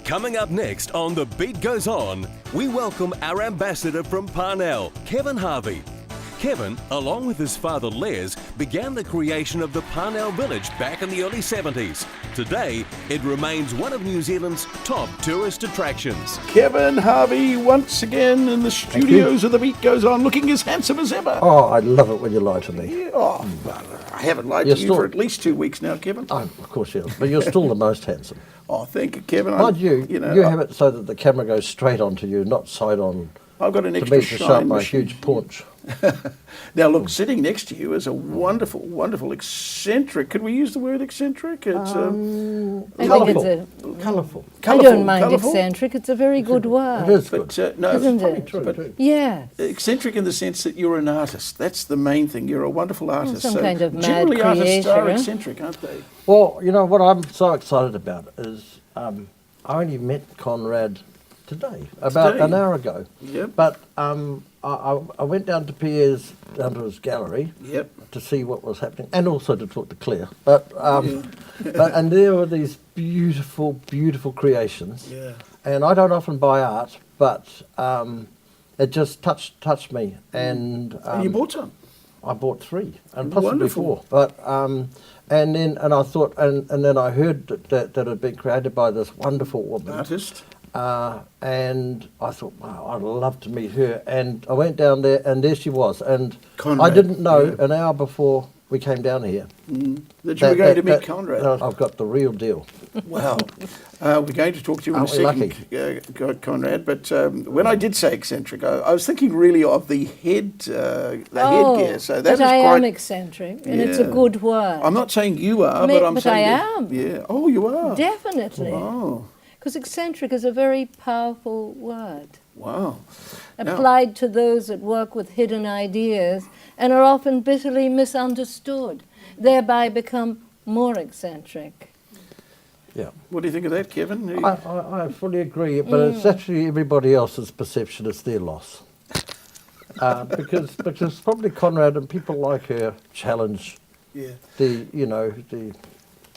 Coming up next on The Beat Goes On, we welcome our ambassador from Parnell, Kevin Harvey. Kevin, along with his father Les, began the creation of the Parnell Village back in the early 70s. Today, it remains one of New Zealand's top tourist attractions. Kevin Harvey once again in the studios of The Beat Goes On, looking as handsome as ever. Oh, I love it when you lie to me. Yeah, oh, I haven't lied to you for at least 2 weeks now, Kevin. Oh, of course you have, but you're still the most handsome. Oh, thank you, Kevin. Mind you have it so that the camera goes straight onto you, not side on. I've got an to extra me to show shine my machine. huge paunch. Now, look, sitting next to you is a wonderful, wonderful eccentric. Could we use the word eccentric? It's Colourful. I don't mind eccentric. It's a very good word. It is good. But, no, Isn't it's it? true, but Yes. eccentric in the sense that you're an artist. That's the main thing. You're a wonderful artist. Some kind of mad generally artists are creator, eh? eccentric, aren't they? Well, you know what I'm so excited about is I only met Conrad today, about an hour ago. Yep. But I went down to Pierre's, down to his gallery, Yep. to see what was happening, and also to talk to Claire. But and there were these beautiful, beautiful creations. Yeah. And I don't often buy art, but it just touched me. And And you bought some. I bought 3, and possibly Wonderful. 4. But and I thought, and then I heard that it had been created by this wonderful woman. Artist. And I thought, wow, I'd love to meet her. And I went down there, and there she was. And Conrad, I didn't know yeah. an hour before we came down here That you were going to meet Conrad. I've got the real deal. Wow. We're going to talk to you in Aren't a we second, Conrad, but when I did say eccentric, I was thinking really of the headgear. So that but is I quite, am eccentric, and it's a good word. I'm not saying you are, But I'm saying... I that- am. Yeah. Oh, you are? Definitely. Oh, Because eccentric is a very powerful word, wow. Now- applied to those that work with hidden ideas and are often bitterly misunderstood, thereby become more eccentric. Yeah. What do you think of that, Kevin? I fully agree, but it's actually everybody else's perception, it's their loss. Because probably Conrad and people like her challenge Yeah. the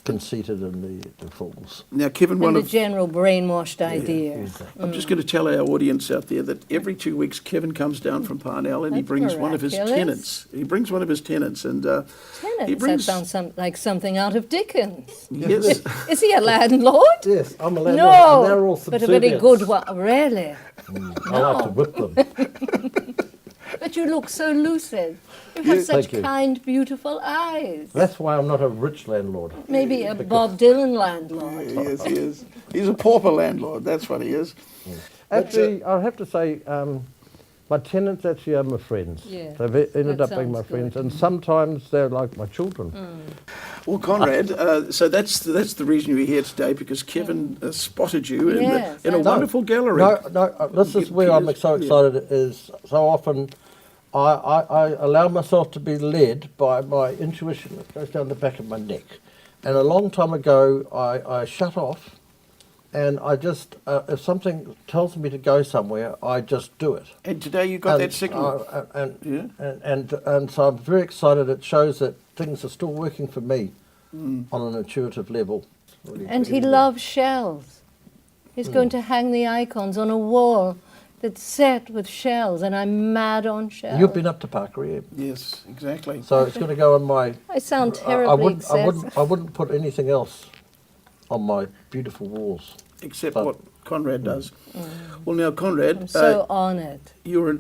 conceited and the fools. Now, Kevin, And the general brainwashed idea. Exactly. I'm just going to tell our audience out there that every 2 weeks Kevin comes down from Parnell and he That's brings one of his miraculous. tenants. He brings one of his tenants and he Tenants, brings... that sounds like something out of Dickens. Yes. Is he a landlord? Yes, I'm a landlord, No, and they're all but a very subservient. good one. Really? I like to whip them. But you look so lucid. You have such Thank you. kind, beautiful eyes. That's why I'm not a rich landlord. Maybe a Bob Dylan landlord. He is. He's a pauper landlord, that's what he is. Actually, I have to say, my tenants actually are my friends. Yeah, They've ended that up being my sounds friends, good. and sometimes they're like my children. Well, Conrad, so that's the reason you're here today, because Kevin spotted you Yes, in a I- wonderful gallery. No, this is where I'm so excited, is so often I allow myself to be led by my intuition that goes down the back of my neck. And a long time ago, I shut off, and I just, if something tells me to go somewhere, I just do it. And today you got that signal. And so I'm very excited. It shows that things are still working for me on an intuitive level. Really And he really loves shells. He's going to hang the icons on a wall that's set with shells, and I'm mad on shells. You've been up to Parker, Yes, exactly. so it's going to go on my. I sound I terribly wouldn't. I wouldn't put anything else on my beautiful walls. Except But- what Conrad does. Well, now, Conrad, I'm so honoured. you're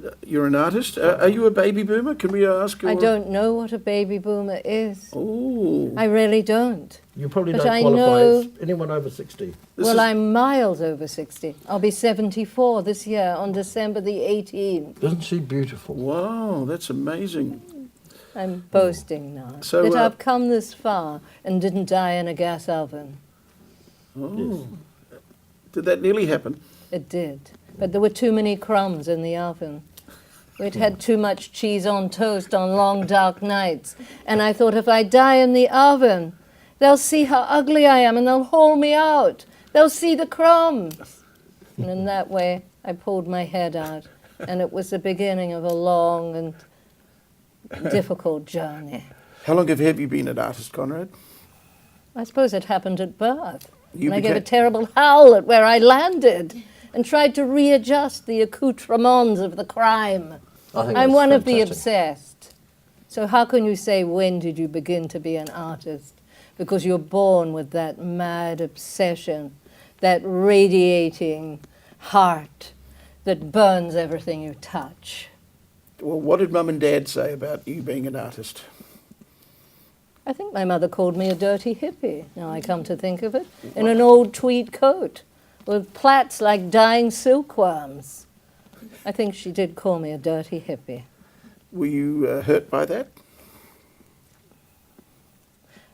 an artist. Are you a baby boomer? Can we ask? I don't know what a baby boomer is. Oh, I really don't. You probably But don't I qualify know- as anyone over 60. Well, I'm miles over 60. I'll be 74 this year on December the 18th. Isn't she beautiful? wow, that's amazing. I'm boasting now So, that I've come this far and didn't die in a gas oven. Oh, did that nearly happen? It did. But there were too many crumbs in the oven. We'd had too much cheese on toast on long, dark nights. And I thought, if I die in the oven, they'll see how ugly I am and they'll haul me out. They'll see the crumbs. And in that way, I pulled my head out. And it was the beginning of a long and difficult journey. How long have you been an artist, Conrad? I suppose it happened at birth. You And I gave a became- terrible howl at where I landed and tried to readjust the accoutrements of the crime. I think I'm that's one of the fantastic. obsessed. So how can you say, when did you begin to be an artist? Because you're born with that mad obsession, that radiating heart that burns everything you touch. Well, what did Mum and Dad say about you being an artist? I think my mother called me a dirty hippie, now I come to think of it, in an old tweed coat with plaits like dying silkworms. I think she did call me a dirty hippie. Were you hurt by that?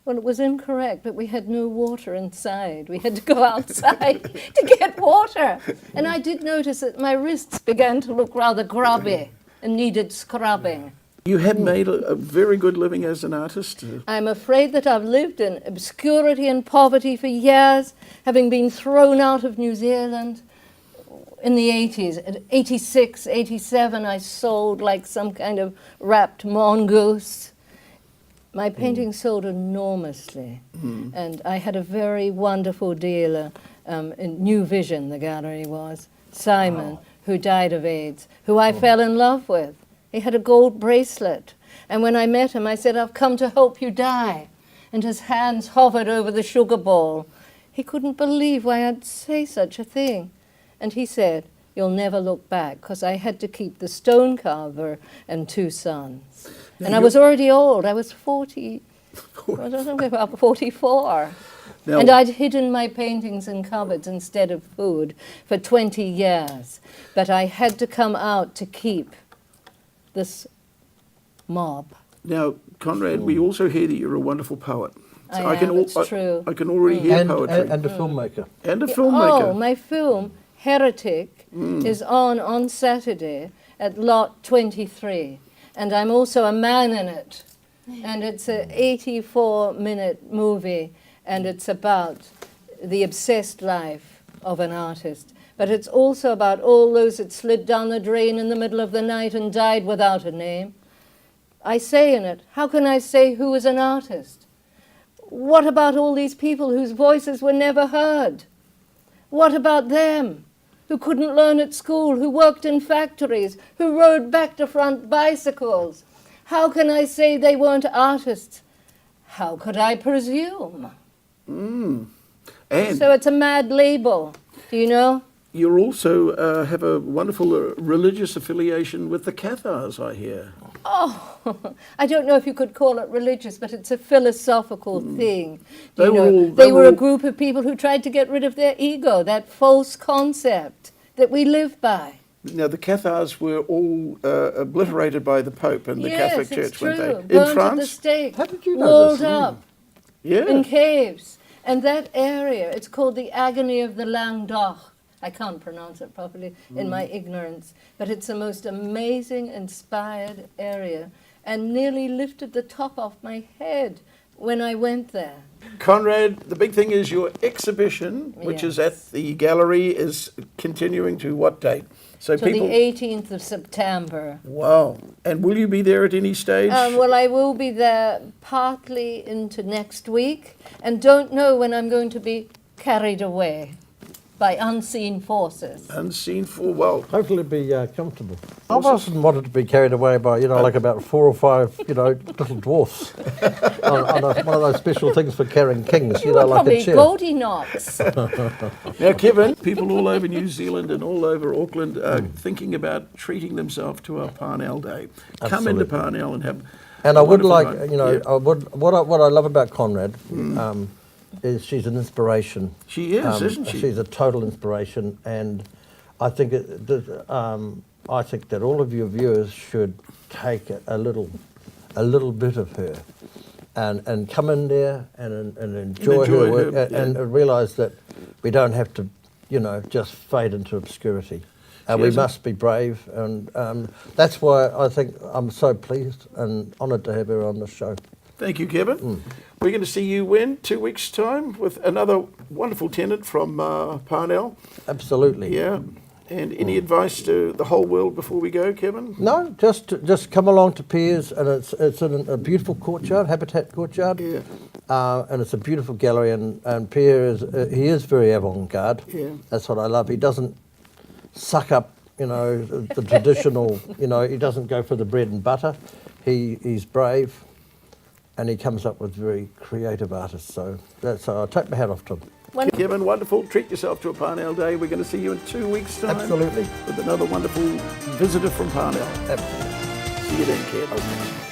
Well, it was incorrect, but we had no water inside. We had to go outside to get water. And I did notice that my wrists began to look rather grubby and needed scrubbing. You have made a very good living as an artist. I'm afraid that I've lived in obscurity and poverty for years, having been thrown out of New Zealand in the 80s. At 86, 87, I sold like some kind of wrapped mongoose. My painting sold enormously, and I had a very wonderful dealer in New Vision, the gallery was, Simon, who died of AIDS, who I fell in love with. He had a gold bracelet, and when I met him, I said, "I've come to help you die." And his hands hovered over the sugar bowl. He couldn't believe why I'd say such a thing. And he said, "You'll never look back," because I had to keep the stone carver and 2 sons. And I was already old. I was 40, I don't know, about 44. Now- And I'd hidden my paintings in cupboards instead of food for 20 years. But I had to come out to keep this mob. Now, Conrad, we also hear that you're a wonderful poet. I am, it's true. I can already hear And, poetry. and a filmmaker. And a filmmaker. Oh, my film, Heretic, is on Saturday at Lot 23. And I'm also a man in it. And it's an 84-minute movie, and it's about the obsessed life of an artist. But it's also about all those that slid down the drain in the middle of the night and died without a name. I say in it, how can I say who is an artist? What about all these people whose voices were never heard? What about them, who couldn't learn at school, who worked in factories, who rode back-to-front bicycles? How can I say they weren't artists? How could I presume? And So it's a mad label, do you know? you also have a wonderful religious affiliation with the Cathars, I hear. Oh, I don't know if you could call it religious, but it's a philosophical thing. They You were know, all- they they were were a all- group of people who tried to get rid of their ego, that false concept that we live by. Now, the Cathars were all obliterated by the Pope and the Yes, Catholic it's Church, true. weren't they? Burnt In at the France? stake, How did you know walled this? up Yeah. in caves. And that area, it's called the agony of the Languedoc. I can't pronounce it properly in my ignorance, but it's the most amazing, inspired area, and nearly lifted the top off my head when I went there. Conrad, the big thing is your exhibition, which is Yes. at the gallery, is continuing to what date? So Till the 18th of September. Wow. And will you be there at any stage? Well, I will be there partly into next week, and don't know when I'm going to be carried away by unseen forces. Unseen for, well, Hopefully be comfortable. I've often wanted to be carried away by, like about 4 or 5, little dwarfs on one of those special things for carrying kings, You were like a probably chair. Goldilocks. now, Kevin, people all over New Zealand and all over Auckland are thinking about treating themselves to our Parnell Day. Come into Absolutely. Parnell and have And a I would wonderful like, night. I Yeah. would what I love about Conrad is she's an inspiration. She is, isn't she? She's a total inspiration, and I think I think that all of your viewers should take a little bit of her, and come in there and enjoy her enjoy work, her, and realise that we don't have to, just fade into obscurity. We has a- must be brave, and that's why I think I'm so pleased and honoured to have her on the show. Thank you, Kevin. We're going to see you when? 2 weeks' time with another wonderful tenant from Parnell. Absolutely. Yeah. And any advice to the whole world before we go, Kevin? No, just come along to Piers, and it's in a beautiful courtyard, habitat courtyard. Yeah. And it's a beautiful gallery, and Pierre he is very avant-garde. Yeah. That's what I love. He doesn't suck up, the traditional. He doesn't go for the bread and butter. He's brave, and he comes up with very creative artists. So I take my hat off to him. Kevin, wonderful. Treat yourself to a Parnell Day. We're going to see you in 2 weeks' time. Absolutely. With another wonderful visitor from Parnell. Absolutely. See you then, Kev. Okay.